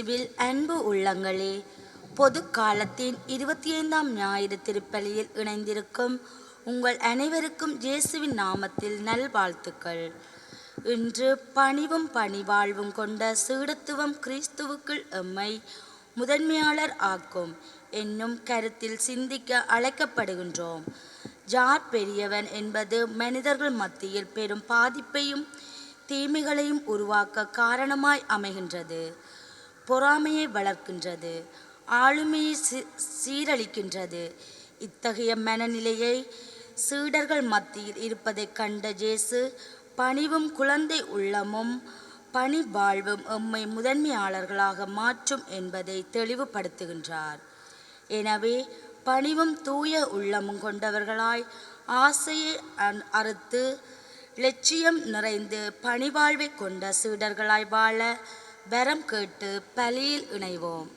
கிறிஸ்துவில் அன்பு உள்ளங்களே, பொது காலத்தின் 25ஆம் ஞாயிறு திருப்பலியில் இணைந்திருக்கும் உங்கள் அனைவருக்கும் இயேசுவின் நாமத்தில் நல்வாழ்த்துக்கள். இன்று பணிவும் பணிவாழ்வும் கொண்ட சீடத்துவம் கிறிஸ்துவுக்குள் எம்மை முதன்மையாளர் ஆக்கும் என்னும் கருத்தில் சிந்திக்க அழைக்கப்படுகின்றோம். யார் பெரியவன் என்பது மனிதர்கள் மத்தியில் பெரும் பாதிப்பையும் தீமைகளையும் உருவாக்க காரணமாய் அமைகின்றது. பொறாமையை வளர்க்கின்றது, ஆளுமையை சீரழிக்கின்றது. இத்தகைய மனநிலையை சீடர்கள் மத்தியில் இருப்பதை கண்ட இயேசு பணிவும் குழந்தை உள்ளமும் பணி வாழ்வும் எம்மை முதன்மையாளர்களாக மாற்றும் என்பதை தெளிவுபடுத்துகின்றார். எனவே பணிவும் தூய உள்ளமும் கொண்டவர்களாய் ஆசையை அறுத்து லட்சியம் நிறைந்து பணிவாழ்வை கொண்ட சீடர்களாய் வாழ வரம் கேட்டு பலியில் இணைவோம்.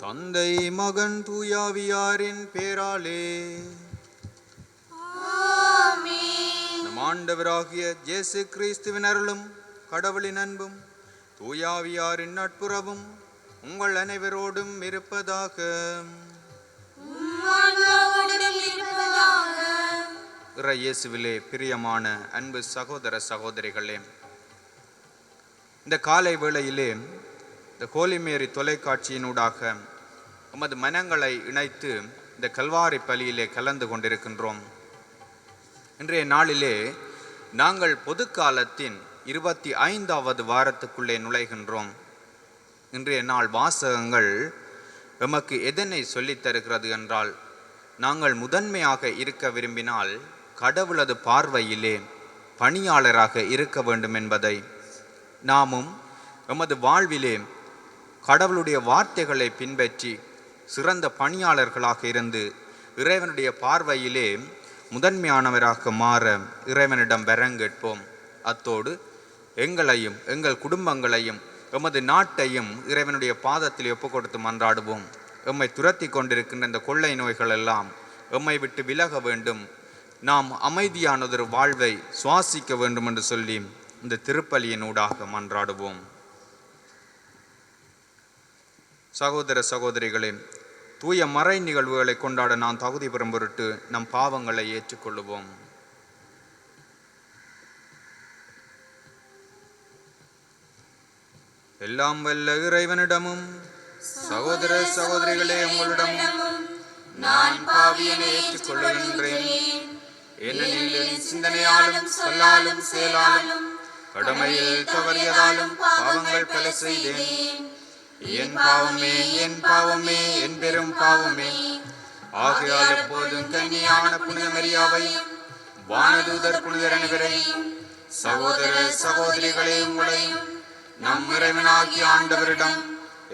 தந்தை மகன் தூயாவியாரின் பேராலே நம் ஆண்டவராகிய இயேசு கிறிஸ்துவின் அருளும் கடவுளின் அன்பும் தூயாவியாரின் நட்புறவும் உங்கள் அனைவரோடும் இருப்பதாக. இயேசுவிலே பிரியமான அன்பு சகோதர சகோதரிகளே, இந்த காலை வேளையிலே இந்த ஹோலி மேரி தொலைக்காட்சியினூடாக உமது மனங்களை இணைத்து இந்த கல்வாரி பலியிலே கலந்து கொண்டிருக்கின்றோம். இன்றைய நாளிலே நாங்கள் பொது காலத்தின் 25வது வாரத்துக்குள்ளே நுழைகின்றோம். இன்றைய நாள் வாசகங்கள் எமக்கு எதனை சொல்லித் தருகிறது என்றால், நாங்கள் முதன்மையாக இருக்க விரும்பினால் கடவுளது பார்வையிலே பணியாளராக இருக்க வேண்டும் என்பதை, நாமும் எமது வாழ்விலே கடவுளுடைய வார்த்தைகளை பின்பற்றி சிறந்த பணியாளர்களாக இருந்து இறைவனுடைய பார்வையிலே முதன்மையானவராக மாற இறைவனிடம் வரங்கேட்போம். அத்தோடு எங்களையும் எங்கள் குடும்பங்களையும் எமது நாட்டையும் இறைவனுடைய பாதத்தில் ஒப்புக் கொடுத்து மன்றாடுவோம். எம்மை துரத்தி கொண்டிருக்கின்ற இந்த கொள்ளை நோய்கள் எல்லாம் எம்மை விட்டு விலக வேண்டும், நாம் அமைதியானதொரு வாழ்வை சுவாசிக்க வேண்டும் என்று சொல்லி இந்த திருப்பலியின் ஊடாக மன்றாடுவோம். சகோதர சகோதரிகளே, தூய மறை நிகழ்வுகளை கொண்டாட நாம் தகுதி பெறும் பொருட்டு நம் பாவங்களை ஏற்றுக்கொள்ளுவோம். எல்லாம் வல்ல இறைவனிடமும் சகோதர சகோதரிகளே உங்களிடமும் நான் பாவியனை ஏற்றுக்கொள்கின்றேன். ஏனெனில் என் சிந்தனையாலும் சொல்லாலும் செயலாலும் கடமையில் தவறியதாலும் பாவங்கள் பல செய்தேன். என் பாவமே என் பாவமே என் பெரும் பாவமே. ஆகையால் எப்போதும் கன்னியான புனித மரியாவையும் வானதூதர் புனிதர் அனைவரையும் சகோதர சகோதரிகளே உங்களையும் நம் இறைவனாகிய ஆண்டவரிடம்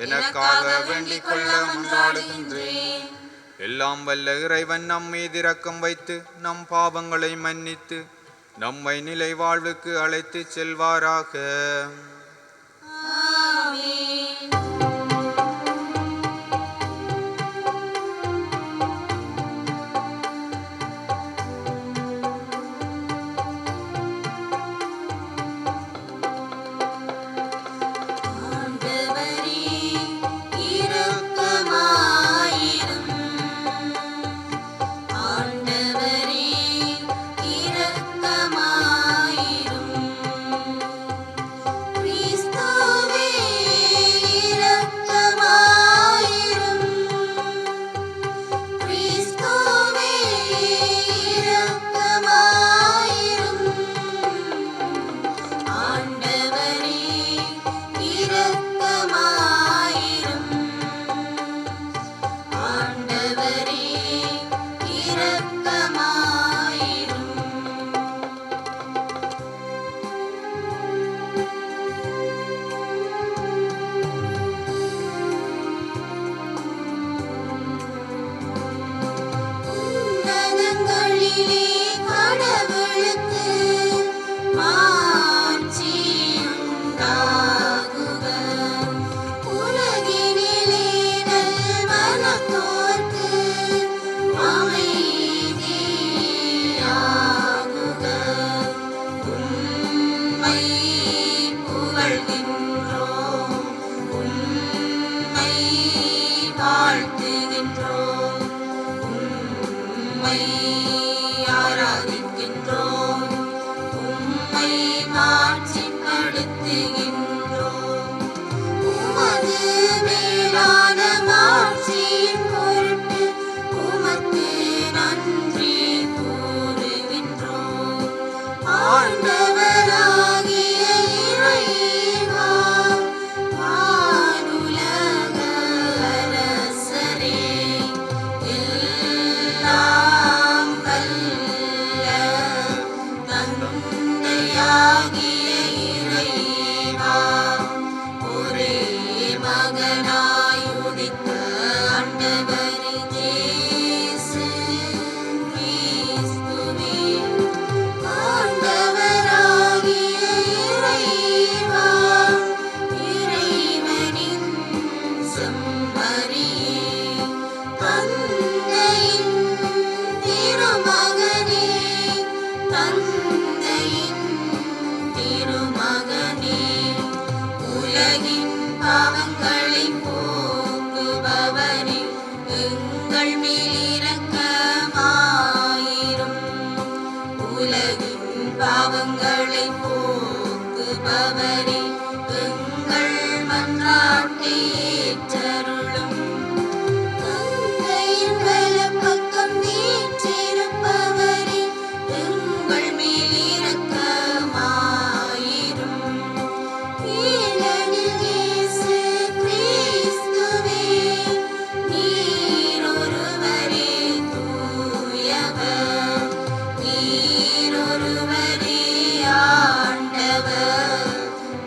எனக்காக வேண்டிக் கொள்ள மன்றாடுகின்றேன். எல்லாம் வல்ல இறைவன் நம் மீது இரக்கம் வைத்து நம் பாவங்களை மன்னித்து நம்மை நிலை வாழ்வுக்கு அழைத்து செல்வாராக.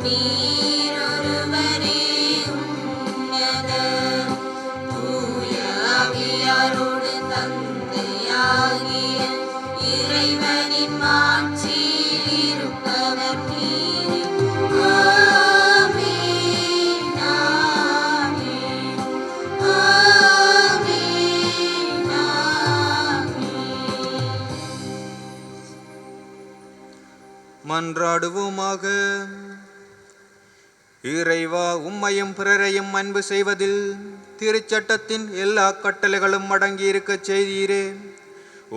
நீ மன்றாடுவோமாக. இறைவா, உம்மையும் பிறரையும் அன்பு செய்வதில் திருச்சட்டத்தின் எல்லா கட்டளைகளும் அடங்கி இருக்க செய்தீரே.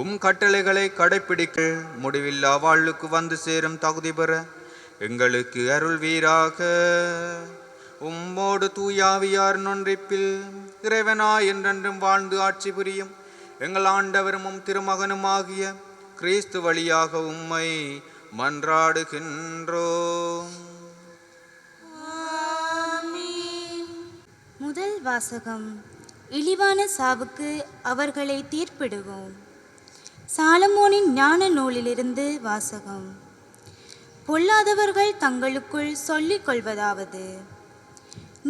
உம் கட்டளைகளை கடைப்பிடிக்க முடிவில்லா வாழ்வுக்கு வந்து சேரும் தகுதி பெற எங்களுக்கு அருள்வீராக. உம்மோடு தூயாவியார் நொன்றிப்பில் இறைவனா என்றென்றும் வாழ்ந்து ஆட்சி புரியும் எங்கள் ஆண்டவரும் திருமகனுமாகிய கிறிஸ்து வழியாக உம்மை மன்றாடுகின்றோம். முதல் வாசகம். இழிவான சாவுக்கு அவர்களை தீர்ப்பிடுவோம். சாலமோனின் ஞான நூலிலிருந்து வாசகம். பொல்லாதவர்கள் தங்களுக்குள் சொல்லிக் கொள்வதாவது,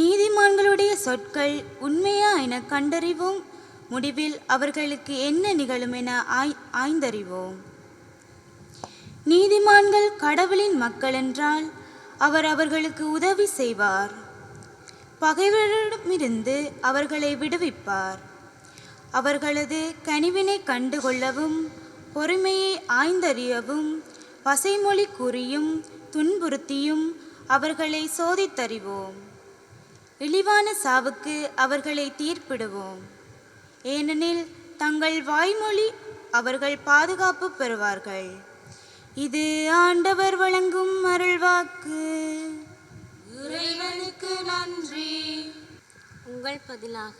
நீதிமான்களுடைய சொற்கள் உண்மையா என கண்டறிவோம், முடிவில் அவர்களுக்கு என்ன நிகழும் என ஆய்ந்தறிவோம். நீதிமான்கள் கடவுளின் மக்கள் என்றால் அவர் அவர்களுக்கு உதவி செய்வார், பகைவரிடமிருந்து அவர்களை விடுவிப்பார். அவர்களது கனிவினை கண்டுகொள்ளவும் பொறுமையை ஆய்ந்தறியவும் பசைமொழி கூறியும் துன்புறுத்தியும் அவர்களை சோதித்தறிவோம். இழிவான சாவுக்கு அவர்களை தீர்ப்பிடுவோம், ஏனெனில் தங்கள் வாய்மொழி அவர்கள் பாதுகாப்பு பெறுவார்கள். இது ஆண்டவர் வழங்கும் அருள்வாக்கு. இறைவனுக்கு நன்றி. உங்கள் பதிலாக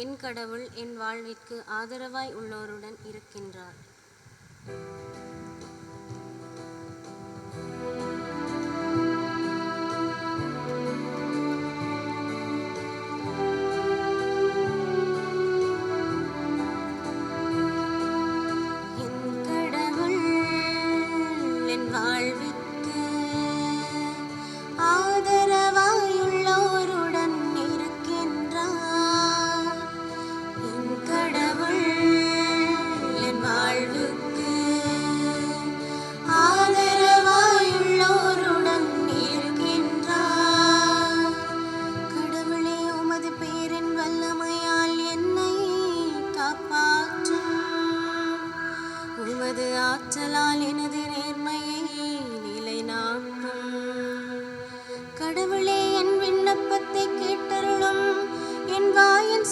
என் கடவுள் என் வாழ்விற்கு ஆதரவாய் உள்ளோருடன் இருக்கின்றார்.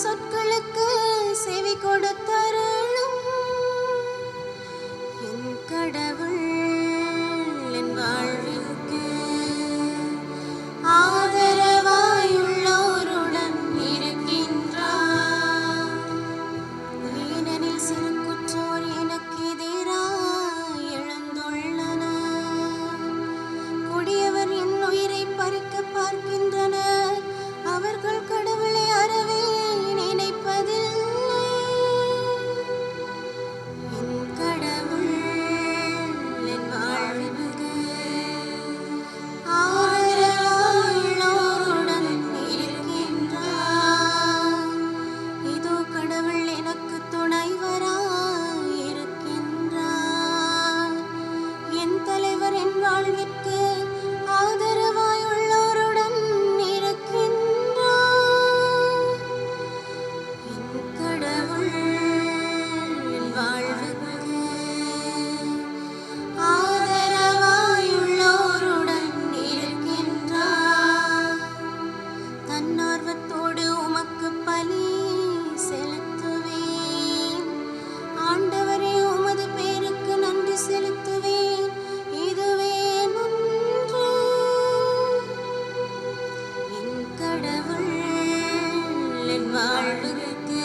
சொற்களுக்கு செவி கொடுத்தருளும். என் கடவுள் என் வாழ்விற்கு ஆதரவாயுள்ளோருடன் இருக்கின்றார். ஏனெனில் சிறு குற்றோர் எனக்கு எதிராய் எழுந்துள்ளனர். கொடியவர் என் உயிரை பறிக்க பார்க்கின்றனர். அவர்கள் கடவுளை அறவே நினைப்பதில்லை. என் கடவுள் என் வாழ்வுக்கு ஆதரவாயுள்ளோருடன் இருக்கின்றார். இதோ கடவுள் எனக்கு துணைவராய் இருக்கின்றார். என் தலைவர் என் வாழ்விற்கு ஆதரவாயுள்ளோருடன் இருக்கின்றார். என் கடவுள் என் வாழ்வுக்கு ஆதரவாயுள்ளோருடன் இருக்கின்றார். தன்னார்வத்தோடு உமக்கு பலி செலுத்துவேன். ஆண்டவரே, உமது பேருக்கு நன்றி செலுத்துவேன். இதுவே நன்று. என் கடவுள் என் வாழ்வுக்கு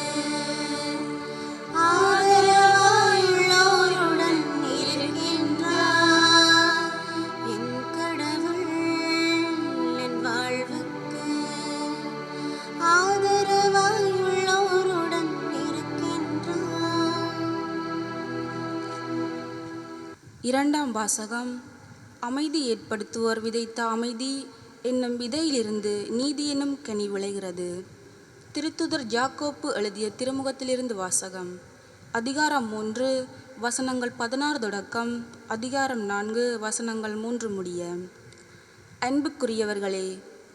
ஆதரவாயுள்ளோருடன் இருக்கின்றார். என் கடவுள் என் வாழ்வுக்கு ஆதரவாயுள்ளோருடன் இருக்கின்றார். இரண்டாம் வாசகம். அமைதி ஏற்படுத்துவோர் விதைத்த அமைதி என்னும் விதையிலிருந்து நீதி என்னும் கனி விளைகிறது. திருத்துதர் யாக்கோப்பு எழுதிய திருமுகத்திலிருந்து வாசகம். அதிகாரம் 3 வசனங்கள் 16 தொடக்கம் அதிகாரம் 4 வசனங்கள் 3 முடிய. அன்புக்குரியவர்களே,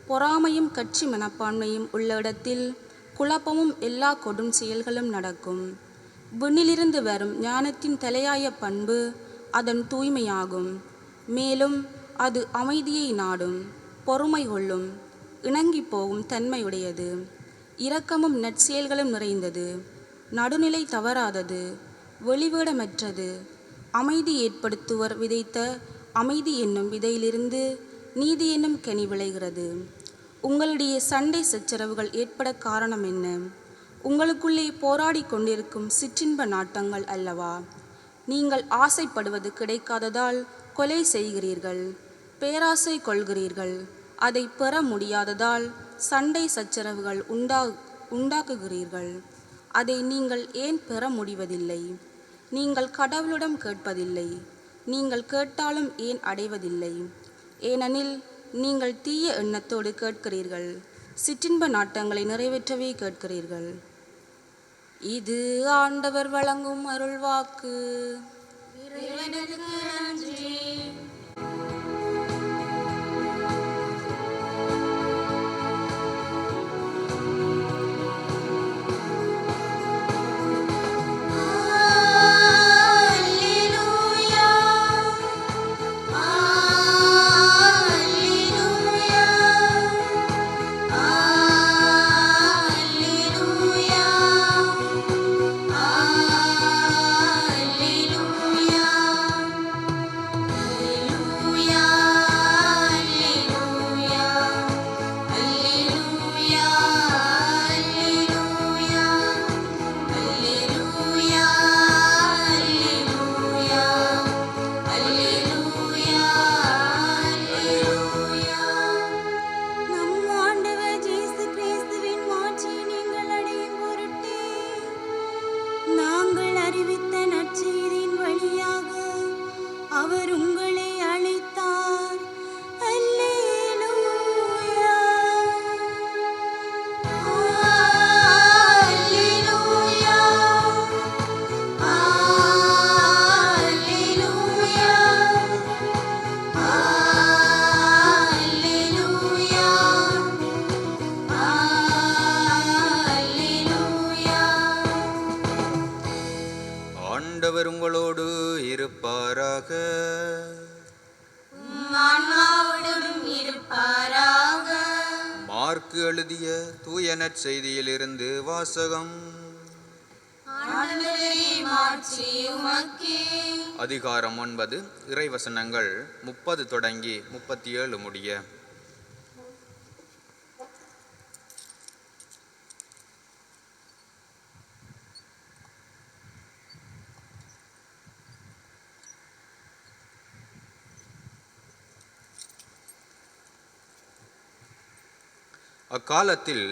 பொறாமையும் கட்சி மனப்பான்மையும் உள்ள இடத்தில் குழப்பமும் எல்லா கொடும் செயல்களும் நடக்கும். விண்ணிலிருந்து வரும் ஞானத்தின் தலையாய பண்பு அதன் தூய்மையாகும். மேலும் அது அமைதியை நாடும், பொறுமை கொள்ளும், இணங்கி போகும் தன்மையுடையது, இரக்கமும் நற்செயல்களும் நிறைந்தது, நடுநிலை தவறாதது, வெளிவேடமற்றது. அமைதி ஏற்படுத்துவர் விதைத்த அமைதி என்னும் விதையிலிருந்து நீதி என்னும் கனி விளைகிறது. உங்களுடைய சண்டை சச்சரவுகள் ஏற்பட காரணம் என்ன? உங்களுக்குள்ளே போராடி கொண்டிருக்கும் சிற்றின்ப நாட்டங்கள் அல்லவா? நீங்கள் ஆசைப்படுவது கிடைக்காததால் கொலை செய்கிறீர்கள், பேராசை கொள்கிறீர்கள். அதை பெற முடியாததால் சண்டை சச்சரவுகள் உண்டாக்குகிறீர்கள். அதை நீங்கள் ஏன் பெற முடிவதில்லை? நீங்கள் கடவுளிடம் கேட்பதில்லை. நீங்கள் கேட்டாலும் ஏன் அடைவதில்லை? ஏனெனில் நீங்கள் தீய எண்ணத்தோடு கேட்கிறீர்கள், சிற்றின்ப நாட்டங்களை நிறைவேற்றவே கேட்கிறீர்கள். இது ஆண்டவர் வழங்கும் அருள்வாக்கு. ஆண்டவர் உங்களோடு இருப்பாராக. மார்க்கு எழுதிய தூய நற்செய்தியிலிருந்து வாசகம். அதிகாரம் 9, இறைவசனங்கள் 30 தொடங்கி 37 முடிய. அக்காலத்தில்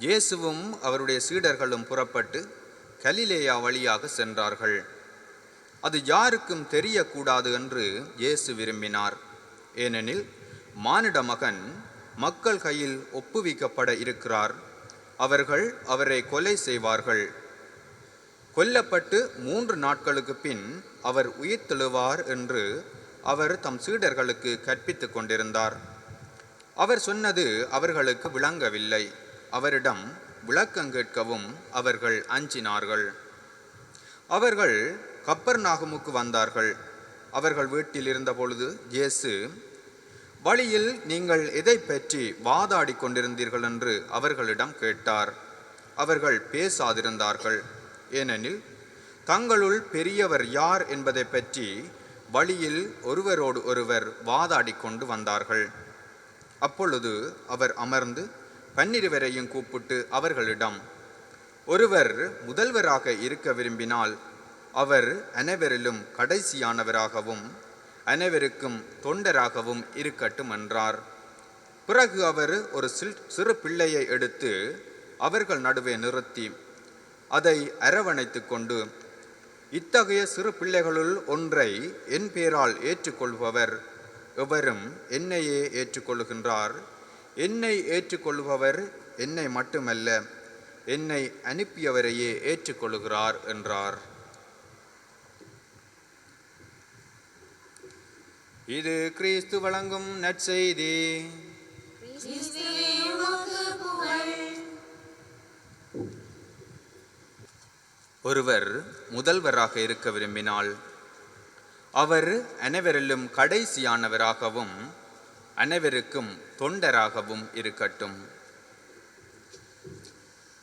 இயேசுவும் அவருடைய சீடர்களும் புறப்பட்டு கலிலேயா வழியாக சென்றார்கள். அது யாருக்கும் தெரியக்கூடாது என்று இயேசு விரும்பினார். ஏனெனில் மானிட மகன் மக்கள் கையில் ஒப்புவிக்கப்பட இருக்கிறார். அவர்கள் அவரை கொலை செய்வார்கள். கொல்லப்பட்டு 3 நாட்களுக்கு பின் அவர் உயிர்த்தெழுவார் என்று அவர் தம் சீடர்களுக்கு கற்பித்து கொண்டிருந்தார். அவர் சொன்னது அவர்களுக்கு விளங்கவில்லை. அவரிடம் விளக்கம் கேட்கவும் அவர்கள் அஞ்சினார்கள். அவர்கள் கப்பர்நாகுமுக்கு வந்தார்கள். அவர்கள் வீட்டில் இருந்த பொழுது இயேசு, வழியில் நீங்கள் எதை பற்றி வாதாடி கொண்டிருந்தீர்கள் என்று அவர்களிடம் கேட்டார். அவர்கள் பேசாதிருந்தார்கள். ஏனெனில் தங்களுள் பெரியவர் யார் என்பதை பற்றி வழியில் ஒருவரோடு ஒருவர் வாதாடி கொண்டு வந்தார்கள். அப்பொழுது அவர் அமர்ந்து 12 பேரையும் கூப்பிட்டு அவர்களிடம், ஒருவர் முதல்வராக இருக்க விரும்பினால் அவர் அனைவரிலும் கடைசியானவராகவும் அனைவருக்கும் தொண்டராகவும் இருக்கட்டும் என்றார். பிறகு அவர் ஒரு சிறு பிள்ளையை எடுத்து அவர்கள் நடுவே நிறுத்தி அதை அரவணைத்து கொண்டு, இத்தகைய சிறு பிள்ளைகளுள் ஒன்றை என் பேரால் ஏற்றுக்கொள்பவர் எவரும் என்னையே ஏற்றுக்கொள்கின்றார். என்னை ஏற்றுக்கொள்பவர் என்னை மட்டுமல்ல, என்னை அனுப்பியவரையே ஏற்றுக்கொள்கிறார் என்றார். இது கிறிஸ்து வழங்கும் நற்செய்தி. ஒருவர் முதல்வராக இருக்க விரும்பினால் அவர் அனைவரிலும் கடைசியானவராகவும் அனைவருக்கும் தொண்டராகவும் இருக்கட்டும்.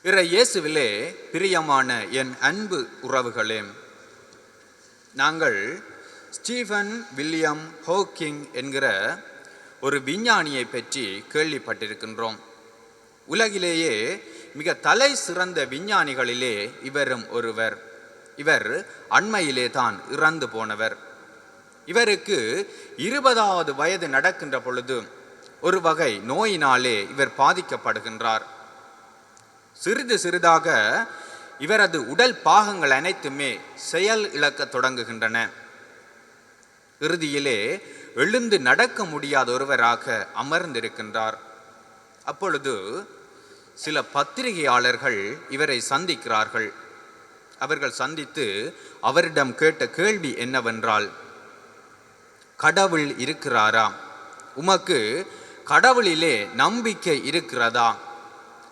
இறை இயேசுவிலே பிரியமான என் அன்பு உறவுகளே, நாங்கள் ஸ்டீஃபன் வில்லியம் ஹாக்கிங் என்கிற ஒரு விஞ்ஞானியை பற்றி கேள்விப்பட்டிருக்கின்றோம். உலகிலேயே மிக தலை சிறந்த விஞ்ஞானிகளிலே இவரும் ஒருவர். இவர் அண்மையிலே தான் இறந்து போனவர். இவருக்கு 20வது வயது நடக்கின்ற பொழுது ஒரு வகை நோயினாலே இவர் பாதிக்கப்படுகின்றார். சிறிது சிறிதாக இவரது உடல் பாகங்கள் அனைத்துமே செயல் இழக்க தொடங்குகின்றன. இறுதியிலே எழுந்து நடக்க முடியாத ஒருவராக அமர்ந்திருக்கின்றார். அப்பொழுது சில பத்திரிகையாளர்கள் இவரை சந்திக்கிறார்கள். அவர்கள் சந்தித்து அவரிடம் கேட்ட கேள்வி என்னவென்றால், கடவுள் இருக்கிறாரா? உமக்கு கடவுளிலே நம்பிக்கை இருக்கிறதா?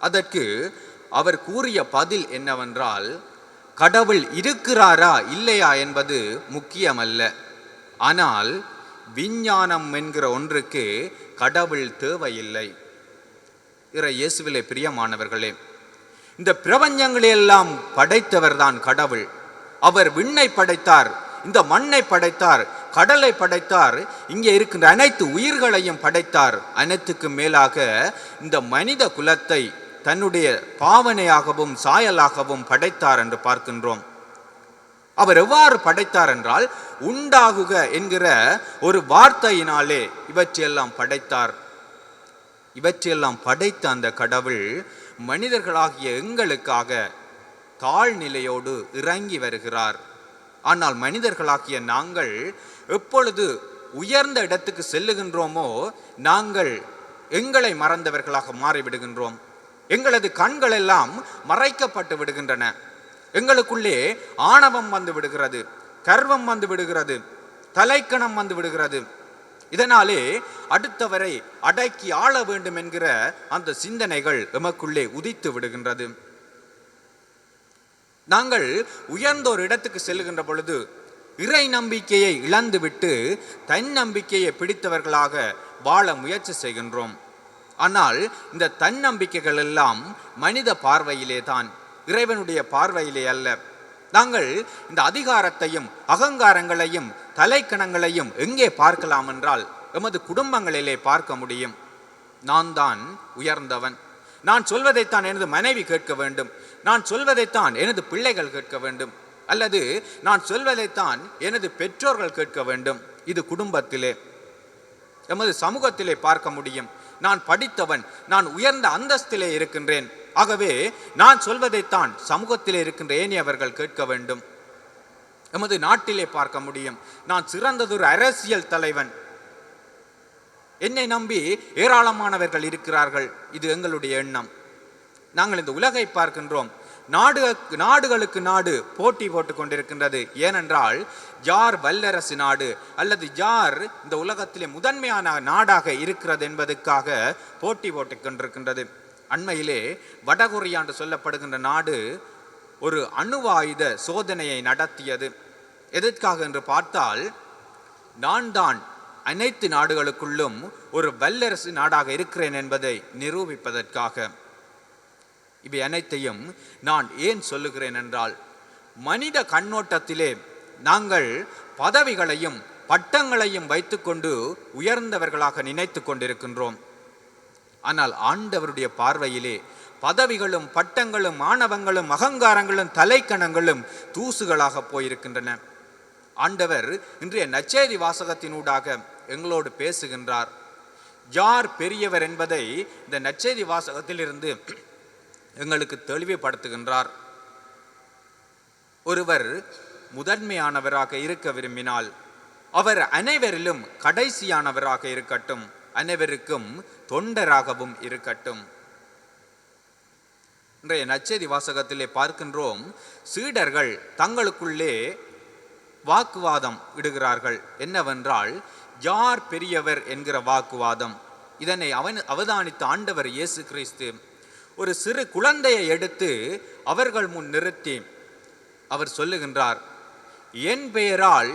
அதற்கு அவர் கூறிய பதில் என்னவென்றால், கடவுள் இருக்கிறாரா இல்லையா என்பது முக்கியமல்ல, ஆனால் விஞ்ஞானம் என்கிற ஒன்றுக்கு கடவுள் தேவையில்லை. இறை இயேசுவிலே பிரியமானவர்களே, இந்த பிரபஞ்சங்களையெல்லாம் படைத்தவர் தான் கடவுள். அவர் விண்ணை படைத்தார், இந்த மண்ணை படைத்தார், கடலை படைத்தார், இங்கே இருக்கின்ற அனைத்து உயிர்களையும் படைத்தார். அனைத்துக்கும் மேலாக இந்த மனித குலத்தை தன்னுடைய பாவனையாகவும் சாயலாகவும் படைத்தார் என்று பார்க்கின்றோம். அவர் எவ்வாறு படைத்தார் என்றால், உண்டாகுக என்கிற ஒரு வார்த்தையினாலே இவற்றையெல்லாம் படைத்தார். இவற்றையெல்லாம் படைத்த அந்த கடவுள் மனிதர்களாகிய எங்களுக்காக தாழ்நிலையோடு இறங்கி வருகிறார். ஆனால் மனிதர்களாகிய நாங்கள் எப்பொழுது உயர்ந்த இடத்துக்கு செல்லுகின்றோமோ நாங்கள் எங்களை மறந்தவர்களாக மாறிவிடுகின்றோம். எங்களது கண்கள் எல்லாம் மறைக்கப்பட்டு விடுகின்றன. எங்களுக்குள்ளே ஆணவம் வந்து விடுகிறது, கர்வம் வந்து விடுகிறது, தலைக்கணம் வந்து விடுகிறது. இதனாலே அடுத்தவரை அடக்கி ஆள வேண்டும் என்கிற அந்த சிந்தனைகள் எமக்குள்ளே உதித்து விடுகின்றது. நாங்கள் உயர்ந்த ஒரு இடத்துக்கு செல்லுகின்ற பொழுது இறை நம்பிக்கையை இழந்துவிட்டு தன்னம்பிக்கையை பிடித்தவர்களாக வாழ முயற்சி செய்கின்றோம். ஆனால் இந்த தன்னம்பிக்கைகள் எல்லாம் மனித பார்வையிலே தான், இறைவனுடைய பார்வையிலே அல்ல. நாங்கள் இந்த அதிகாரத்தையும் அகங்காரங்களையும் தலைக்கணங்களையும் எங்கே பார்க்கலாம் என்றால் எமது குடும்பங்களிலே பார்க்க முடியும். நான் தான் உயர்ந்தவன், நான் சொல்வதைத்தான் எனது மனைவி கேட்க வேண்டும், நான் சொல்வதைத்தான் எனது பிள்ளைகள் கேட்க வேண்டும், அல்லது நான் சொல்வதைத்தான் எனது பெற்றோர்கள் கேட்க வேண்டும். இது குடும்பத்திலே, எமது சமூகத்திலே பார்க்க முடியும். நான் படித்தவன், நான் உயர்ந்த அந்தஸ்திலே இருக்கின்றேன், ஆகவே நான் சொல்வதைத்தான் சமூகத்திலே இருக்கின்ற ஏனையவர்கள் கேட்க வேண்டும். எமது நாட்டிலே பார்க்க முடியும். நான் சிறந்ததொரு அரசியல் தலைவன், என்னை நம்பி ஏராளமானவர்கள் இருக்கிறார்கள், இது எங்களுடைய எண்ணம். நாங்கள் இந்த உலகை பார்க்கின்றோம். நாடுகளுக்கு நாடு போட்டி போட்டு கொண்டிருக்கின்றது. ஏனென்றால் யார் வல்லரசு நாடு அல்லது யார் இந்த உலகத்திலே முதன்மையான நாடாக இருக்கிறது என்பதற்காக போட்டி போட்டு கொண்டிருக்கின்றது. அண்மையிலே வடகொரியா என்று சொல்லப்படுகின்ற நாடு ஒரு அணுவாயுத சோதனையை நடத்தியது. எதற்காக என்று பார்த்தால், நான் தான் அனைத்து நாடுகளுக்குள்ளும் ஒரு வல்லரசு நாடாக இருக்கிறேன் என்பதை நிரூபிப்பதற்காக. இவை அனைத்தையும் நான் ஏன் சொல்லுகிறேன் என்றால், மனித கண்ணோட்டத்திலே நாங்கள் பதவிகளையும் பட்டங்களையும் வைத்துக்கொண்டு உயர்ந்தவர்களாக நினைத்து கொண்டிருக்கின்றோம். ஆனால் ஆண்டவருடைய பார்வையிலே பதவிகளும் பட்டங்களும் ஆணவங்களும் அகங்காரங்களும் தலைக்கணங்களும் தூசுகளாக போயிருக்கின்றன. ஆண்டவர் இன்றைய நற்செய்தி வாசகத்தினூடாக எங்களோடு பேசுகின்றார். யார் பெரியவர் என்பதை இந்த நற்செய்தி வாசகத்திலிருந்து எங்களுக்கு தெளிவுபடுத்துகின்றார். ஒருவர் முதன்மையானவராக இருக்க விரும்பினால் அவர் அனைவரிலும் கடைசியானவராக இருக்கட்டும், அனைவருக்கும் தொண்டராகவும் இருக்கட்டும். இன்றைய நற்செய்தி வாசகத்திலே பார்க்கின்றோம், சீடர்கள் தங்களுக்குள்ளே வாக்குவாதம் இடுகிறார்கள். என்னவென்றால், யார் பெரியவர் என்கிற வாக்குவாதம். இதனை அவதானித்த ஆண்டவர் இயேசு கிறிஸ்து ஒரு சிறு குழந்தையை எடுத்து அவர்கள் முன் நிறுத்தி அவர் சொல்லுகின்றார், என் பெயரால்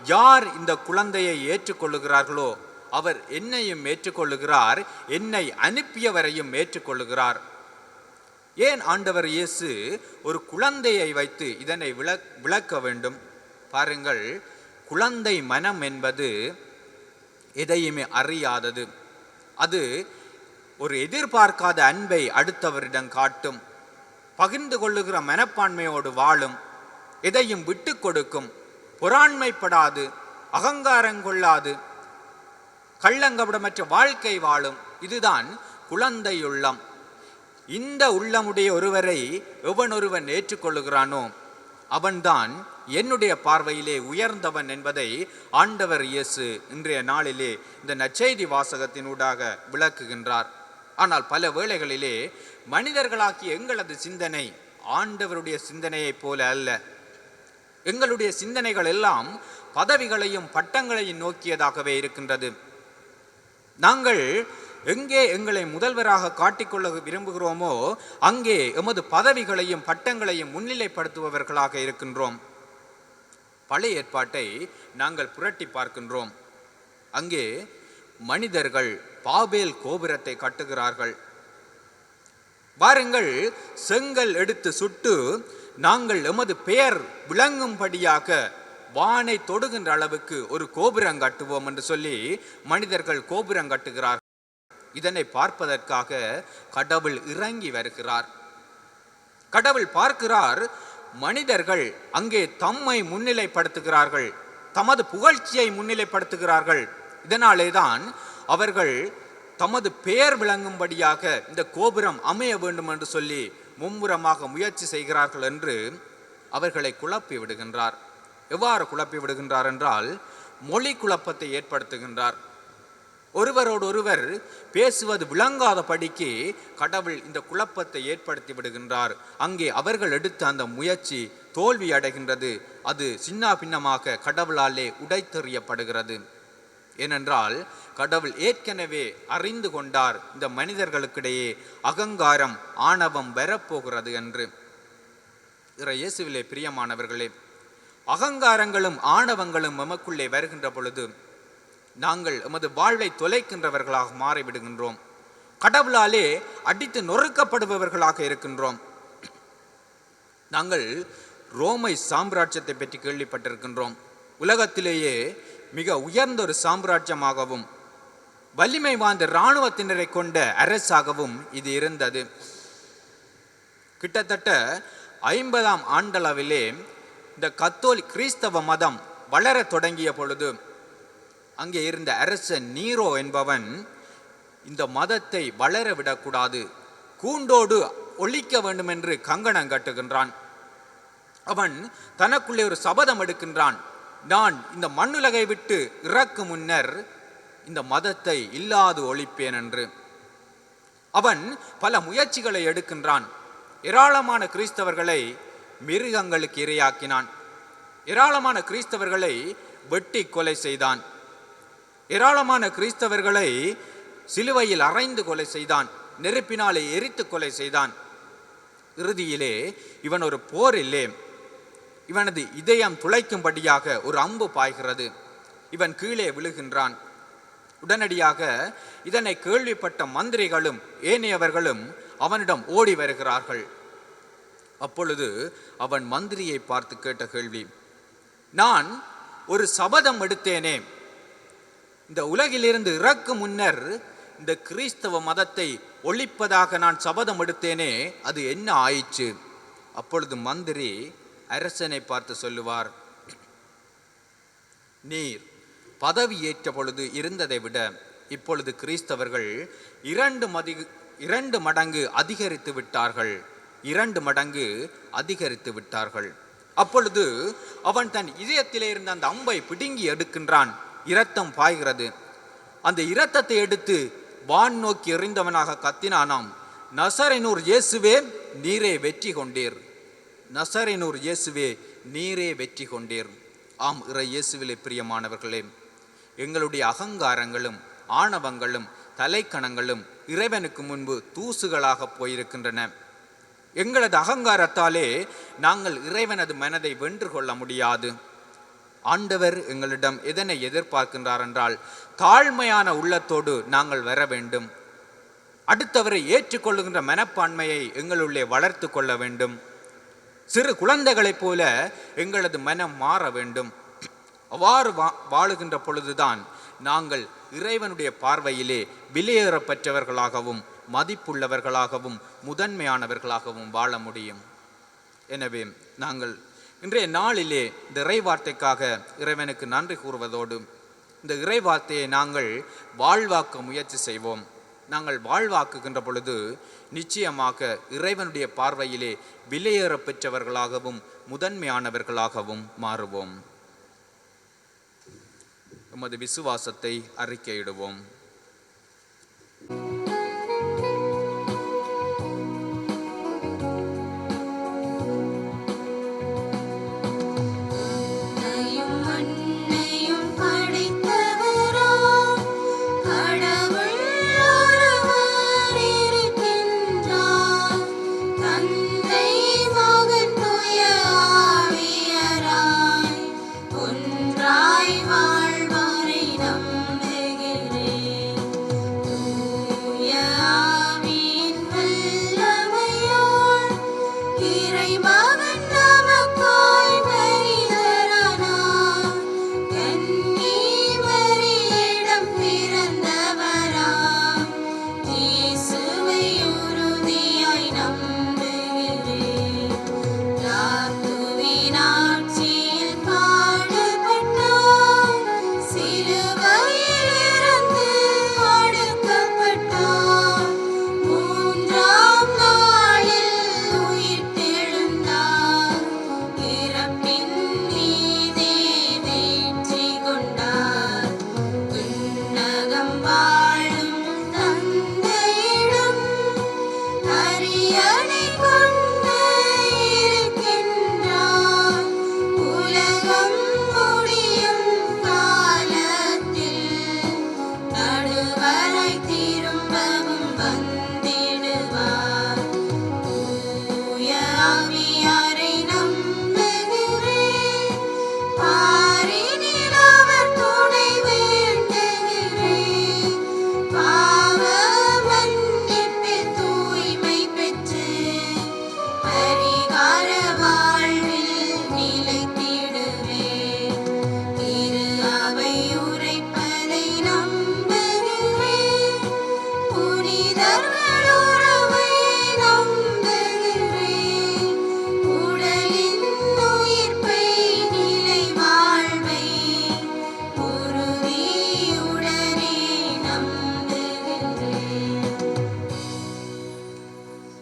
யார் இந்த குழந்தையை ஏற்றுக்கொள்ளுகிறார்களோ அவர் என்னையும் ஏற்றுக்கொள்ளுகிறார், என்னை அனுப்பியவரையும் ஏற்றுக்கொள்ளுகிறார். ஏன் ஆண்டவர் இயேசு ஒரு குழந்தையை வைத்து இதனை விளக்க வேண்டும்? பாருங்கள், குழந்தை மனம் என்பது எதையுமே அறியாதது. அது ஒரு எதிர்பார்க்காத அன்பை அடுத்தவரிடம் காட்டும், பகிர்ந்து கொள்ளுகிற மனப்பான்மையோடு வாழும், எதையும் விட்டு கொடுக்கும், பொறாண்மைப்படாது, அகங்காரம் கொள்ளாது, கள்ளங்கபடமற்ற வாழ்க்கை வாழும். இதுதான் குழந்தை உள்ளம். இந்த உள்ளமுடைய ஒருவரை எவனொருவன் ஏற்றுக்கொள்ளுகிறானோ அவன்தான் என்னுடைய பார்வையிலே உயர்ந்தவன் என்பதை ஆண்டவர் இயேசு இன்றைய நாளிலே இந்த நற்செய்தி வாசகத்தினூடாக விளக்குகின்றார். ஆனால் பல வேளைகளிலே மனிதர்களாகிய எங்களது சிந்தனை ஆண்டவருடைய சிந்தனையைப் போல அல்ல. எங்களுடைய சிந்தனைகள் எல்லாம் பதவிகளையும் பட்டங்களையும் நோக்கியதாகவே இருக்கின்றது. நாங்கள் எங்கே எங்களை முதல்வராக காட்டிக்கொள்ள விரும்புகிறோமோ அங்கே எமது பதவிகளையும் பட்டங்களையும் முன்னிலைப்படுத்துபவர்களாக இருக்கின்றோம். பழைய ஏற்பாட்டை நாங்கள் புரட்டி பார்க்கின்றோம். அங்கே மனிதர்கள் பாபேல் கோபுரத்தை கட்டுகிறார்கள். வாருங்கள், செங்கல் எடுத்து சுட்டு நாங்கள் எமது பெயர் விளங்கும்படியாக வானை தொடுகின்ற அளவுக்கு ஒரு கோபுரம் கட்டுவோம் என்று சொல்லி மனிதர்கள் கோபுரம் கட்டுகிறார்கள். இதனை பார்ப்பதற்காக கடவுள் இறங்கி வருகிறார். கடவுள் பார்க்கிறார், மனிதர்கள் அங்கே தம்மை முன்னிலைப்படுத்துகிறார்கள், தமது புகழ்ச்சியை முன்னிலைப்படுத்துகிறார்கள். இதனாலே தான் அவர்கள் தமது பெயர் விளங்கும்படியாக இந்த கோபுரம் அமைய வேண்டும் என்று சொல்லி மும்முரமாக முயற்சி செய்கிறார்கள் என்று அவர்களை குழப்பி விடுகின்றார். எவ்வாறு குழப்பி விடுகின்றார் என்றால், மொழி குழப்பத்தை ஏற்படுத்துகின்றார். ஒருவரோடு ஒருவர் பேசுவது விளங்காத படிக்கு கடவுள் இந்த குழப்பத்தை ஏற்படுத்தி விடுகின்றார். அங்கே அவர்கள் எடுத்த அந்த முயற்சி தோல்வி அடைகின்றது. அது சின்ன பின்னமாக கடவுளாலே உடைத்தெறியப்படுகிறது. ஏனென்றால் கடவுள் ஏற்கனவே அறிந்து கொண்டார் இந்த மனிதர்களுக்கிடையே அகங்காரம் ஆணவம் வரப்போகிறது என்று. இயேசுவிலே பிரியமானவர்களே, அகங்காரங்களும் ஆணவங்களும் எமக்குள்ளே வருகின்ற பொழுது நாங்கள் எமது வாழ்வை தொலைக்கின்றவர்களாக மாறிவிடுகின்றோம். கடவுளாலே அடித்து நொறுக்கப்படுபவர்களாக இருக்கின்றோம். நாங்கள் ரோமை சாம்ராஜ்யத்தை பற்றி கேள்விப்பட்டிருக்கின்றோம். உலகத்திலேயே மிக உயர்ந்த ஒரு சாம்ராஜ்யமாகவும் வலிமை வாய்ந்த இராணுவத்தினரை கொண்ட அரசாகவும் இது இருந்தது. கிட்டத்தட்ட 50ஆம் ஆண்டளவிலே இந்த கத்தோலிக் கிறிஸ்தவ மதம் வளர தொடங்கிய பொழுது அங்கே இருந்த அரசன் நீரோ என்பவன் இந்த மதத்தை வளர விடக்கூடாது, கூண்டோடு ஒழிக்க வேண்டும் என்று கங்கணம் கட்டுகின்றான். அவன் தனக்குள்ளே ஒரு சபதம் எடுக்கின்றான், நான் இந்த மண்ணுலகை விட்டு இறக்கும் முன்னர் இந்த மதத்தை இல்லாது ஒழிப்பேன் என்று. அவன் பல முயற்சிகளை எடுக்கின்றான். ஏராளமான கிறிஸ்தவர்களை மிருகங்களுக்கு இரையாக்கினான். ஏராளமான கிறிஸ்தவர்களை வெட்டி கொலை செய்தான். ஏராளமான கிறிஸ்தவர்களை சிலுவையில் அறைந்து கொலை செய்தான். நெருப்பினாலே எரித்து கொலை செய்தான். இறுதியிலே இவன் ஒரு போரிலே இவனது இதயம் துளைக்கும்படியாக ஒரு அம்பு பாய்கிறது. இவன் கீழே விழுகின்றான். உடனடியாக இதனை கேள்விப்பட்ட மந்திரிகளும் ஏனையவர்களும் அவனிடம் ஓடி வருகிறார்கள். அப்பொழுது அவன் மந்திரியை பார்த்து கேட்ட கேள்வி, நான் ஒரு சபதம் எடுத்தேனே, இந்த உலகிலிருந்து இறக்கும் முன்னர் இந்த கிறிஸ்தவ மதத்தை ஒழிப்பதாக நான் சபதம் எடுத்தேனே, அது என்ன ஆயிற்று? அப்பொழுது மந்திரி அரசனை பார்த்து சொல்லுவார், நீர் பதவி ஏற்ற பொழுது இருந்ததை விட இப்பொழுது கிறிஸ்தவர்கள் 2 மடங்கு அதிகரித்து விட்டார்கள். 2 மடங்கு அதிகரித்து விட்டார்கள். அப்பொழுது அவன் தன் இதயத்திலே இருந்த அந்த அம்பை பிடுங்கி எடுக்கின்றான். இரத்தம் பாய்கிறது. அந்த இரத்தத்தை எடுத்து வான் நோக்கி எறிந்தவனாக கத்தினானாம், நசரேனூர் இயேசுவே நீரே வெற்றி கொண்டீர், நசரேனூர் இயேசுவே நீரே வெற்றி கொண்டீர். ஆம், இறை இயேசுவிலே பிரியமானவர்களே, எங்களுடைய அகங்காரங்களும் ஆணவங்களும் தலைக்கணங்களும் இறைவனுக்கு முன்பு தூசுகளாக போயிருக்கின்றன. எங்களது அகங்காரத்தாலே நாங்கள் இறைவனது மனதை வென்று கொள்ள முடியாது. ஆண்டவர் எங்களிடம் எதனை எதிர்பார்க்கின்றார் என்றால், தாழ்மையான உள்ளத்தோடு நாங்கள் வர வேண்டும். அடுத்தவரை ஏற்றுக்கொள்ளுகின்ற மனப்பான்மையை எங்களுள்ளே வளர்த்து கொள்ள வேண்டும். சிறு குழந்தைகளைப் போல எங்களது மனம் மாற வேண்டும். அவ்வாறு வாழுகின்ற பொழுதுதான் நாங்கள் இறைவனுடைய பார்வையிலே விலையேறப்பெற்றவர்களாகவும் மதிப்புள்ளவர்களாகவும் முதன்மையானவர்களாகவும் வாழ முடியும். எனவே நாங்கள் இன்றைய நாளிலே இந்த இறைவார்த்தைக்காக இறைவனுக்கு நன்றி கூறுவதோடு இந்த இறைவார்த்தையை நாங்கள் வாழ்வாக்க முயற்சி செய்வோம். நாங்கள் வாழ்வாக்குகின்ற பொழுது நிச்சயமாக இறைவனுடைய பார்வையிலே விலையேற பெற்றவர்களாகவும் முதன்மையானவர்களாகவும் மாறுவோம். எமது விசுவாசத்தை அறிக்கையிடுவோம்.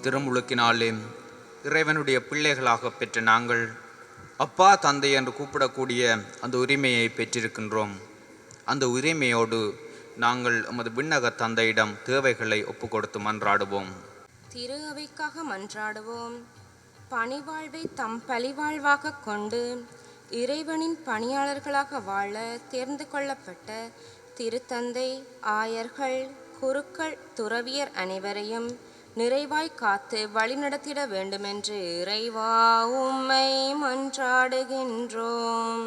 திருமுழுக்கினாலே இறைவனுடைய பிள்ளைகளாக பெற்ற நாங்கள் அப்பா தந்தை என்று கூப்பிடக்கூடிய அந்த உரிமையை பெற்றிருக்கின்றோம். அந்த உரிமையோடு நாங்கள் எமது விண்ணக தந்தையிடம் தேவைகளை ஒப்பு கொடுத்து மன்றாடுவோம். திரு அவைக்காக மன்றாடுவோம். பணிவாழ்வை தம் பழிவாழ்வாக கொண்டு இறைவனின் பணியாளர்களாக வாழ தேர்ந்து கொள்ளப்பட்ட திருத்தந்தை, ஆயர்கள், குருக்கள், துறவியர் அனைவரையும் நிறைவாய் காத்து வழிநடத்திட வேண்டுமென்று இறைவா உம்மை மன்றாடுகின்றோம்.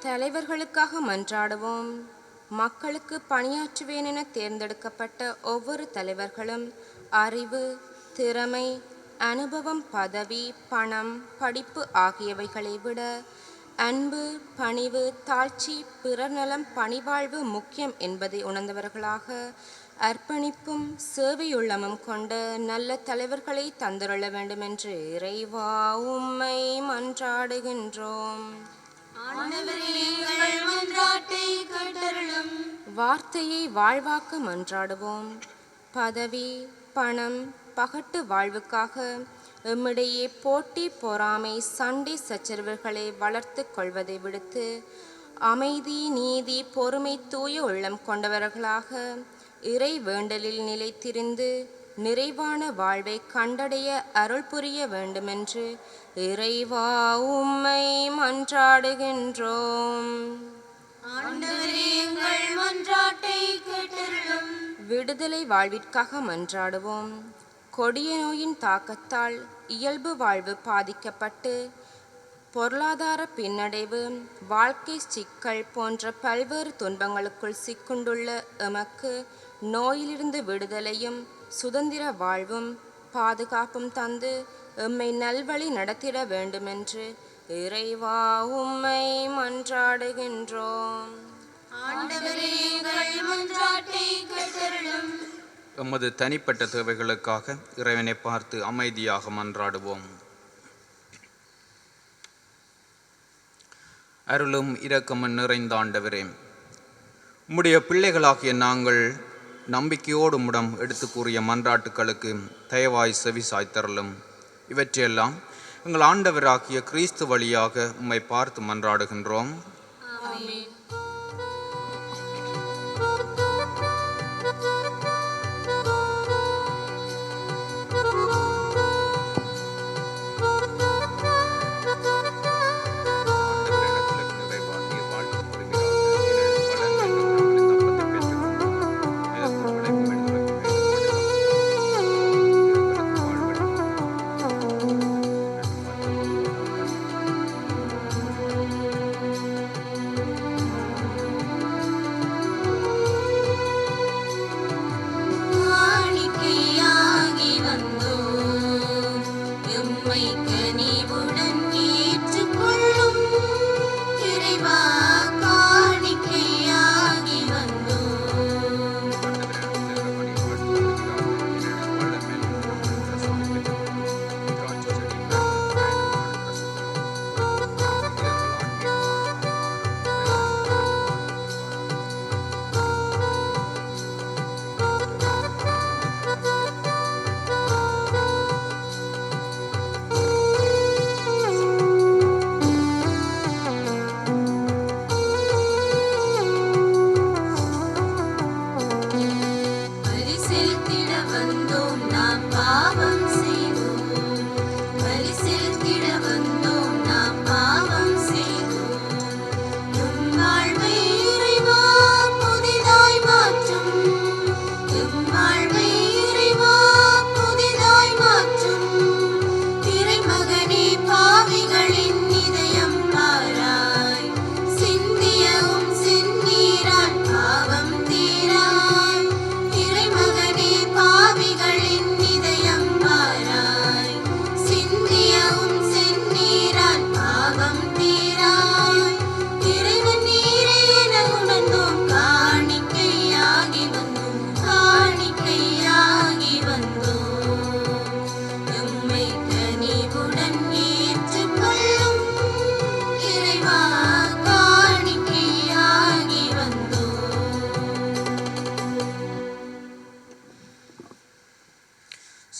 தலைவர்களுக்காக மன்றாடுவோம். மக்களுக்கு பணியாற்றுவேன் என தேர்ந்தெடுக்கப்பட்ட ஒவ்வொரு தலைவர்களும் அறிவு, திறமை, அனுபவம், பதவி, பணம், படிப்பு ஆகியவைகளை விட அன்பு, பணிவு, தாழ்ச்சி, பிறர் நலம், பணிவாழ்வு முக்கியம் என்பதை உணர்ந்தவர்களாக அர்ப்பணிப்பும் சேவையுள்ளமும் கொண்ட நல்ல தலைவர்களை தந்துருள வேண்டுமென்று இறைவா உம்மை மன்றாடுகின்றோம். வார்த்தையை வாழ்வாக்க மன்றாடுவோம். பதவி, பணம், பகட்டு வாழ்வுக்காக எம்மிடையே போட்டி, பொறாமை, சண்டை, சச்சரவுகளை வளர்த்து கொள்வதை விடுத்து அமைதி, நீதி, பொறுமை, தூய உள்ளம் கொண்டவர்களாக இறை வேண்டலில் நிலைத்திருந்து நிறைவான வாழ்வை கண்டடைய அருள் புரிய வேண்டுமென்று இறைவா உம்மை மன்றாடுகின்றோம். விடுதலை வாழ்விற்காக மன்றாடுவோம். கொடிய நோயின் தாக்கத்தால் இயல்பு வாழ்வு பாதிக்கப்பட்டு பொருளாதார பின்னடைவு, வாழ்க்கை சிக்கல் போன்ற பல்வேறு துன்பங்களுக்குள் சிக்குண்டுள்ள எமக்கு நோயிலிருந்து விடுதலையும் சுதந்திர வாழ்வும் பாதுகாப்பும் தந்து எம்மை நல்வழி நடத்திட வேண்டுமென்று இறைவா உம்மை மன்றாடுகின்றோம். எமது தனிப்பட்ட தேவைகளுக்காக இறைவனை பார்த்து அமைதியாக மன்றாடுவோம். அருளும் இரக்கமும் நிறைந்த ஆண்டவரே, உம்முடைய பிள்ளைகளாகிய நாங்கள் நம்பிக்கையோடு முடம் எடுத்து கூறிய மன்றாட்டுக்களுக்கு தயவாய் செவி சாய்த்தரலும். இவற்றையெல்லாம் எங்கள் ஆண்டவராகிய கிறிஸ்து வழியாக உம்மை பார்த்து மன்றாடுகின்றோம்.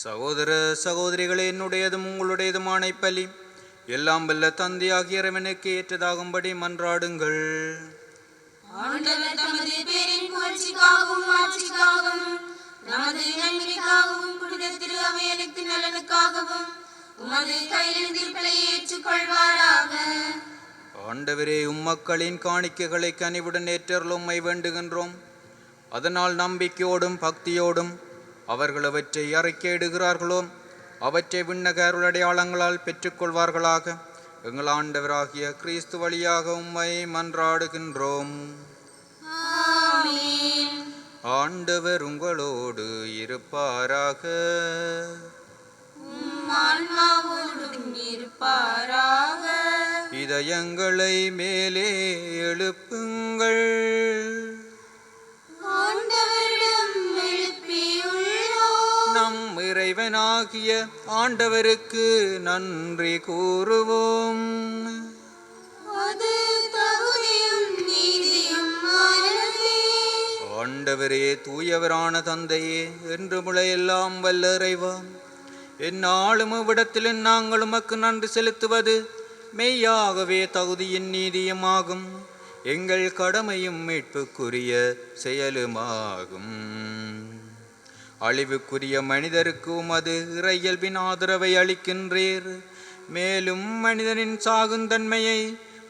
சகோதர சகோதரிகளே, என்னுடையதும் உங்களுடையதுமான பலி எல்லாம் வல்ல தந்தையாகிய இறைவனுக்கு ஏற்றதாகும்படி மன்றாடுங்கள். ஆண்டவர் தமது பேரின் புகழ்ச்சிக்காகவும் ஆட்சிக்காகவும் நமது நன்மைக்காகவும் புனித திரு அவை அனைத்து நலனுக்காகவும் உமது கையிலிருந்திருப்பலை ஏற்றுக்கொள்வாராக. ஆண்டவரே, உம்மக்களின் காணிக்கைகளை கனிவுடன் ஏற்றருளும் உம்மை வேண்டுகின்றோம். அதனால் நம்பிக்கையோடும் பக்தியோடும் அவர்கள் அவற்றை அறிக்கையிடுகிறார்களோ அவற்றை விண்ணக அருளடையாளங்களால் பெற்றுக்கொள்வார்களாக. எங்கள் ஆண்டவராகிய கிறிஸ்து வழியாக உம்மை மன்றாடுகின்றோம். ஆண்டவர் உங்களோடு இருப்பாராக. இதயங்களை மேலே எழுப்புங்கள். நம் இறைவனாகிய ஆண்டவருக்கு நன்றி கூறுவோம். ஆண்டவரே, தூயவரான தந்தையே, என்று முளையெல்லாம் வல்ல இறைவா, எந்நாளும் இவ்விடத்திலும் நாங்கள் உமக்கு நன்றி செலுத்துவது மெய்யாகவே தகுதியின் நீதியுமாகும். எங்கள் கடமையும் மீட்புக்குரிய செயலுமாகும். அழிவுக்குரிய மனிதருக்கு உமது இறையல்பின் ஆதரவை அளிக்கின்றீர். மேலும் மனிதனின் சாகுந்தன்மையை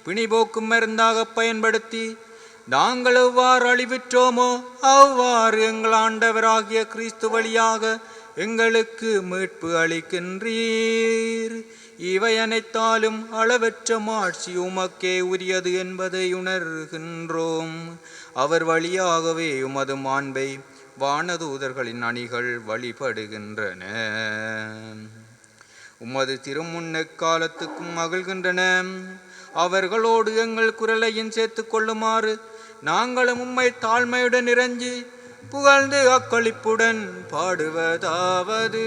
பிணிபோக்கும் மருந்தாக பயன்படுத்தி நாங்கள் எவ்வாறு அழிவிற்றோமோ அவ்வாறு எங்கள் ஆண்டவராகிய கிறிஸ்து வழியாக எங்களுக்கு மீட்பு அளிக்கின்றீர். இவை அனைத்தாலும் அளவற்ற மாட்சி உமக்கே உரியது என்பதை உணர்கின்றோம். அவர் வழியாகவே உமது மாண்பை வானதூதர்களின் அணிகள் வழிபடுகின்றன. உமது திருமுன்னெக்காலத்துக்கும் மகிழ்கின்றன. அவர்களோடு எங்கள் குரலையும் சேர்த்து கொள்ளுமாறு நாங்களும் உம்மை தாழ்மையுடன் இறைஞ்சி புகழ்ந்து அக்களிப்புடன் பாடுவதாவது: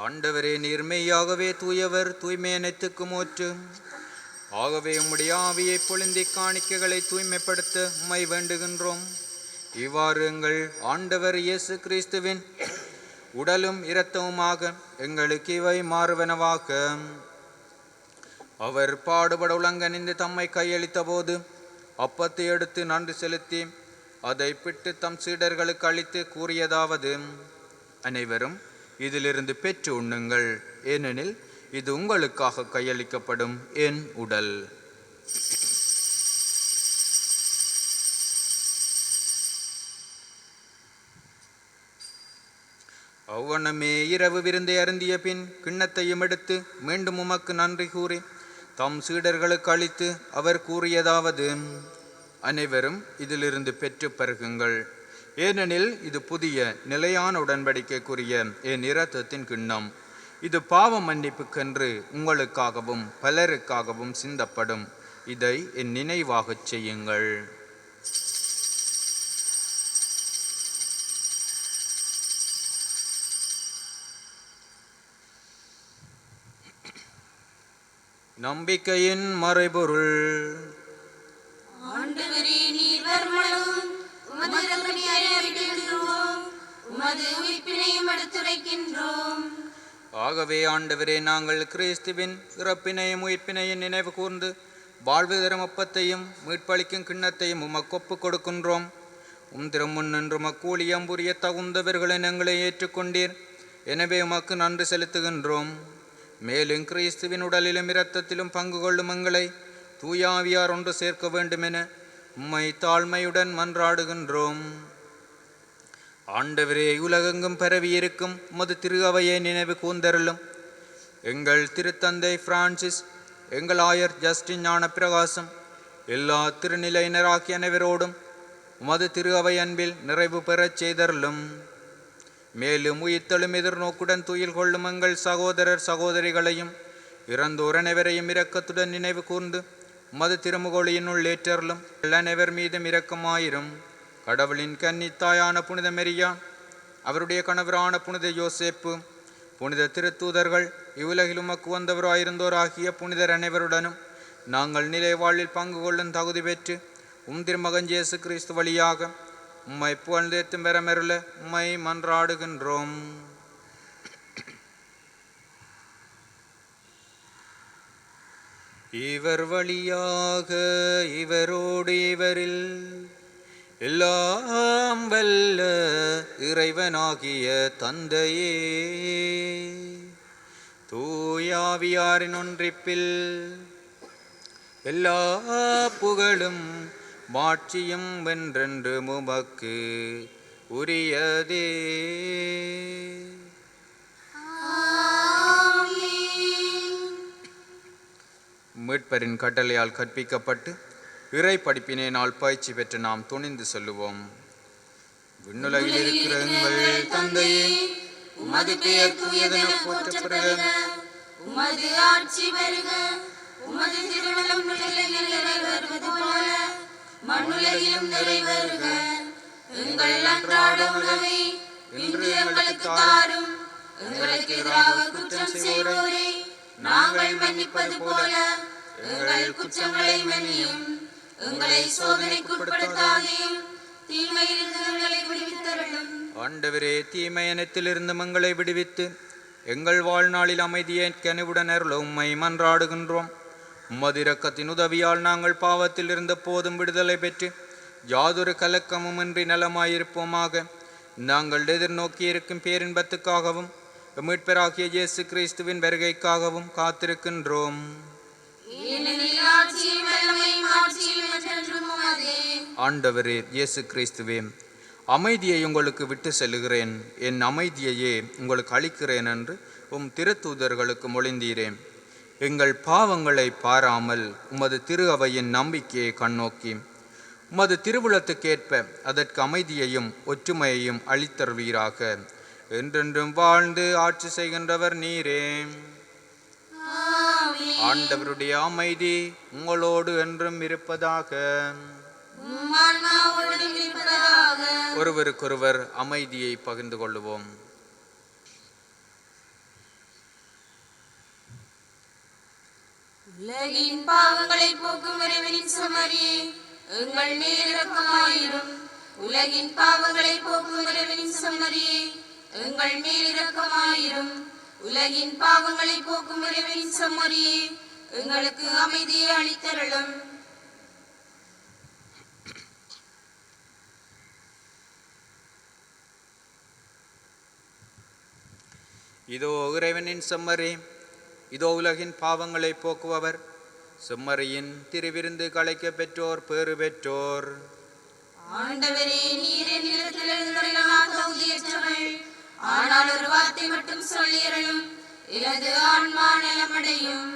ஆண்டவரே, நீர்மையாகவே தூயவர், தூய்மை அனைத்துக்கும் ஊற்று. ஆகவே உம்முடைய ஆவியை பொழிந்தி காணிக்கைகளை தூய்மைப்படுத்த உம்மை வேண்டுகின்றோம். இவ்வாறு எங்கள் ஆண்டவர் இயேசு கிறிஸ்துவின் உடலும் இரத்தமுமாக எங்களுக்கு இவை மாறுவனவாக. அவர் பாடுபட உலங்கணிந்து தம்மை கையளித்த போது அப்பத்தை எடுத்து நன்றி செலுத்தி அதை பிட்டு தம் சீடர்களுக்கு அளித்து கூறியதாவது: அனைவரும் இதிலிருந்து பெற்று உண்ணுங்கள், ஏனெனில் இது உங்களுக்காக கையளிக்கப்படும் என் உடல். அவ்வண்ணமே இரவு விருந்தை அருந்திய பின் கிண்ணத்தையும் எடுத்து மீண்டும் உமக்கு நன்றி கூறி தம் சீடர்களுக்கு அளித்து அவர் கூறியதாவது: அனைவரும் இதிலிருந்து பெற்று பருகுங்கள், ஏனெனில் இது புதிய நிலையான உடன்படிக்கைக்குரிய என் இரத்தத்தின் கிண்ணம். இது பாவ மன்னிப்புக்கென்று உங்களுக்காகவும் பலருக்காகவும் சிந்தப்படும். இதை என் நினைவாகச் செய்யுங்கள். நம்பிக்கையின் மறைபொருள். ஆண்டவரே, நீர் வருமளவும் உமது இரக்கத்தை அறிவிக்கின்றோம், உமது உயிர்ப்பினையும் எடுத்துரைக்கின்றோம். ஆகவே ஆண்டவரே, நாங்கள் கிறிஸ்துவின் இறப்பினையும் உயிர்ப்பினையும் நினைவு கூர்ந்து வாழ்வு தரும் அப்பத்தையும் மீட்பளிக்கும் கிண்ணத்தையும் உமக்கு ஒப்புக் கொடுக்கின்றோம். திருமுன் நின்று உமக்கூலியம் புரிய தகுந்தவர்களின் எங்களை ஏற்றுக்கொண்டீர். எனவே உமக்கு நன்றி செலுத்துகின்றோம். மேலும் கிறிஸ்துவின் உடலிலும் இரத்தத்திலும் பங்கு கொள்ளும் எங்களை தூயாவியார் ஒன்று சேர்க்க வேண்டுமென உம்மை தாழ்மையுடன் மன்றாடுகின்றோம். ஆண்டவரே, உலகெங்கும் பரவியிருக்கும் உமது திரு அவையை நினைவு கூர்ந்தருளும். எங்கள் திருத்தந்தை பிரான்சிஸ், எங்கள் ஆயர் ஜஸ்டின் ஞான பிரகாசம், எல்லா திருநிலையினராகிய அனைவரோடும் உமது திரு அவை அன்பில் நிறைவு பெறச் செய்தருளும். மேலும் உயிர்த்தெழும் எதிர்நோக்குடன் துயில் கொள்ளும் எங்கள் சகோதரர் சகோதரிகளையும் இறந்தோர் அனைவரையும் இரக்கத்துடன் நினைவு கூர்ந்து உமது திருமுகொழியினுள் ஏற்றருளும். அனைவர் மீதும் இரக்கமாயிரும். கடவுளின் கன்னித்தாயான புனித மெரியா, அவருடைய கணவரான புனித யோசேப்பு, புனித திருத்தூதர்கள், இவ்வுலகில் உமக்கு வந்தவராயிருந்தோர் ஆகிய புனிதர் அனைவருடனும் நாங்கள் நிலை வாழ்வில் பங்கு கொள்ளும் தகுதி பெற்று திருமகன் இயேசு கிறிஸ்து வழியாக உம்மை புகழ்ந்தேத்தும் பெறமெருள உம்மை மன்றாடுகின்றோம். இவர் வழியாக இவரோடு இவரில் எல்லாம் வல்ல இறைவனாகிய தந்தையே, தூயாவியாரின் ஒன்றிப்பில் எல்லா புகழும் மாட்சியும் வென்றென்று உமக்கு உரியதே. மீட்பரின் கட்டளையால் கற்பிக்கப்பட்டு இறை படிப்பினால் பயிற்சி பெற்று நாம் துணிந்து சொல்லுவோம். விண்ணுலகில் இருக்கிற எங்கள் தந்தையே, உமது பெயர் தூயதென போற்றப்படுக. உமது ஆட்சி வருக. உமது திருவுளம் விண்ணுலகில் நிறைவேறுவது போல மண்ணுலகிலும் நிறைவேறுக. எங்கள் அன்றாட உணவை இன்று எங்களுக்கு தாரும். எங்களுக்கு எதிராக குற்றம் செய்வோரை நாங்கள் மன்னிப்பது போல எங்கள் குற்றங்களை மன்னியும். எங்களை சோதனைக்குட்படுத்தாதேயும், தீமையிலிருந்து எங்களை விடுவித்தருளும். ஆண்டவரே, தீமையனத்திலிருந்து எங்களை விடுவித்து எங்கள் வாழ்நாளில் அமைதியை கனிவுடன் அருள உம்மை மன்றாடுகின்றோம். உமது இரக்கத்தின் உதவியால் நாங்கள் பாவத்தில் இருந்த போதும் விடுதலை பெற்று யாதொரு கலக்கமும் இன்றி நலமாயிருப்போமாக. நாங்கள் எதிர்நோக்கி இருக்கும் பேரின்பத்துக்காகவும் மீட்பராகிய இயேசு கிறிஸ்துவின் வருகைக்காகவும் காத்திருக்கின்றோம். ஆண்டவரே இயேசு கிறிஸ்துவே, அமைதியை உங்களுக்கு விட்டு செல்கிறேன், என் அமைதியையே உங்களுக்கு அளிக்கிறேன் என்று திருத்தூதர்களுக்கு மொழிந்தீரேன். எங்கள் பாவங்களை பாராமல் உமது திரு அவையின் நம்பிக்கையை கண்ணோக்கி உமது திருவுளத்துக்கேற்ப அதற்கு அமைதியையும் ஒற்றுமையையும் அளித்தருவீராக. என்றென்றும் வாழ்ந்து ஆட்சி செய்கின்றவர் நீரே. ஆண்டவருடைய அமைதி உங்களோடு என்றும் இருப்பதாக. ஒருவருக்கொருவர் அமைதியை பகிர்ந்து கொள்ளுவோம். உலகின் பாவங்களை போக்கும் இறைவனின் செம்மறியே, எங்கள் மேல் இரக்கமாயிரும். உலகின் பாவங்களை போக்கும் இறைவனின் செம்மறியே, எங்கள் மேல் இரக்கமாயிரும். உலகின் பாவங்களை போக்கும் இறைவனின் செம்மறியே, எங்களுக்கு அமைதியை அளித்தருளும். இதோ இறைவனின் செம்மறி, இதோ உலகின் பாவங்களை போக்குபவர். செம்மறியின் திருவிருந்து களைக்க பெற்றோர் பேறு பெற்றோர். ஆண்டவரே, நீர் என்னிடத்தில் எழுந்தருளலாம் தகுதியற்றவள். ஆனால் ஒரு வார்த்தை மட்டும் சொல்லியருளும், எனது ஆன்மா நலமடையும்.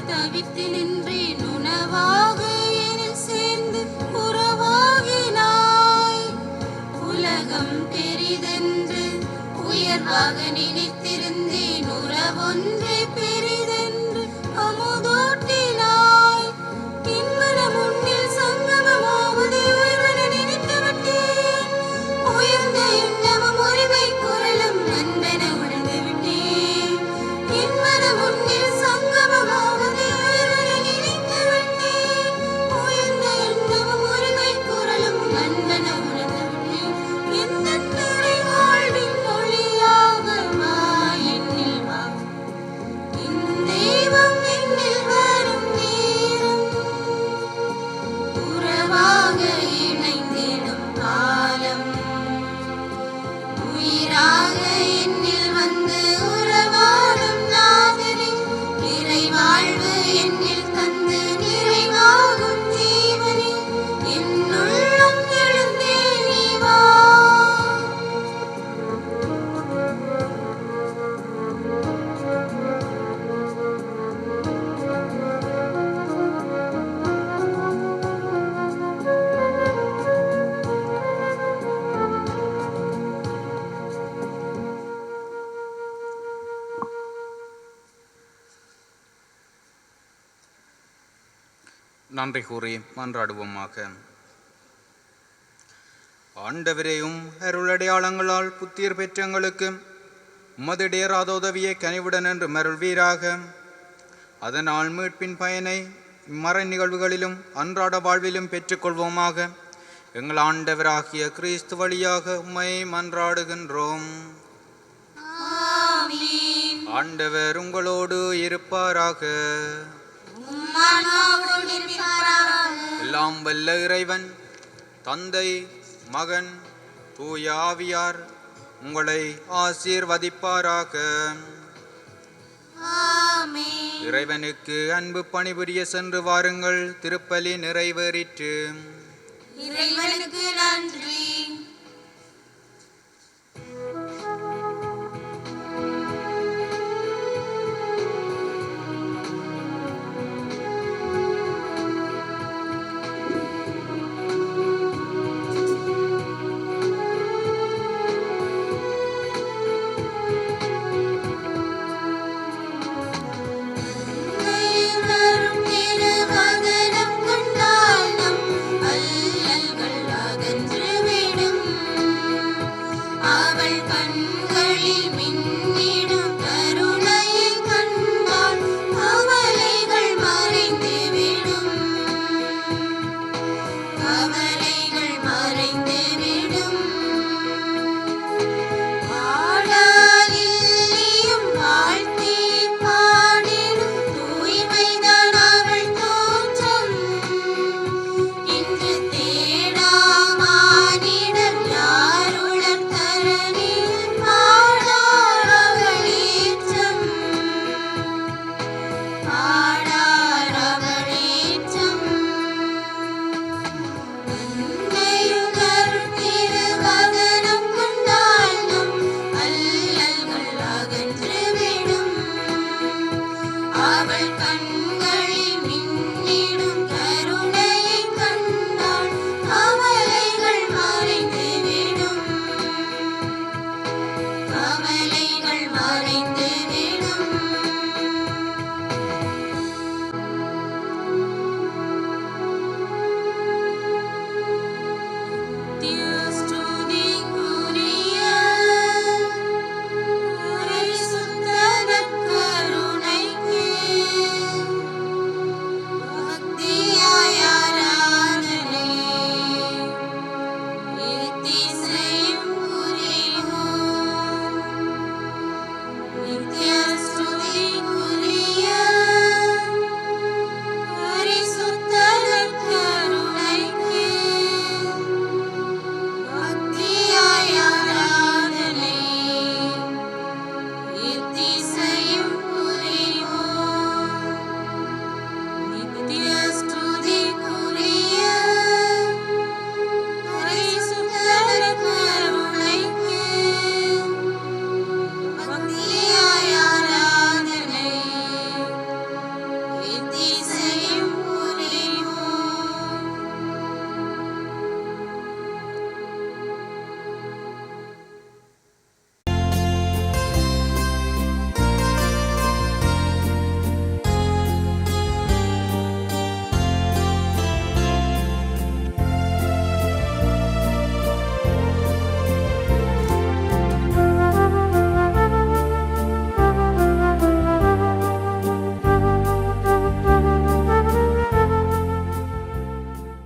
தவித்து நின்றேன், உணவாக எனில் சேர்ந்து உறவாகினாய். உலகம் பெரிதென்று உயர்வாக நினைத்திருந்தேன், உறவொன்றே பெரிதென்று அமுதூட்டினாய். இன்மனம் உன்னில் சங்கமமாவதை உயர்வென நினைத்து விட்டேன். உயர்ந்த எண்ணமும் உரிமை குரலும் நண்பென உணர்ந்து விட்டேன். இன்மனம் உன்னில் சங்கமமாவதை உயர்வென நன்றி கூறி மன்றாடுவோமாக. ஆண்டவரையும் அருளடையாளங்களால் புத்திர் பெற்றங்களுக்கு உமது இடையராத உதவியை கனிவுடன் என்று மருள்வீராக. அதனால் மீட்பின் பயனை மறை நிகழ்வுகளிலும் அன்றாட வாழ்விலும் பெற்றுக்கொள்வோமாக. எங்கள் ஆண்டவராகிய கிறிஸ்து வழியாக உம்மை மன்றாடுகின்றோம். ஆண்டவர் உங்களோடு இருப்பாராக. எல்லாம் வல்ல இறைவன் தந்தை, மகன், தூய ஆவியார் உங்களை ஆசீர்வதிப்பாராக. இறைவனுக்கு அன்பு பணிபுரிய சென்று வாருங்கள். திருப்பலி நிறைவேறிற்று. இறைவனுக்கு நன்றி. நித்திய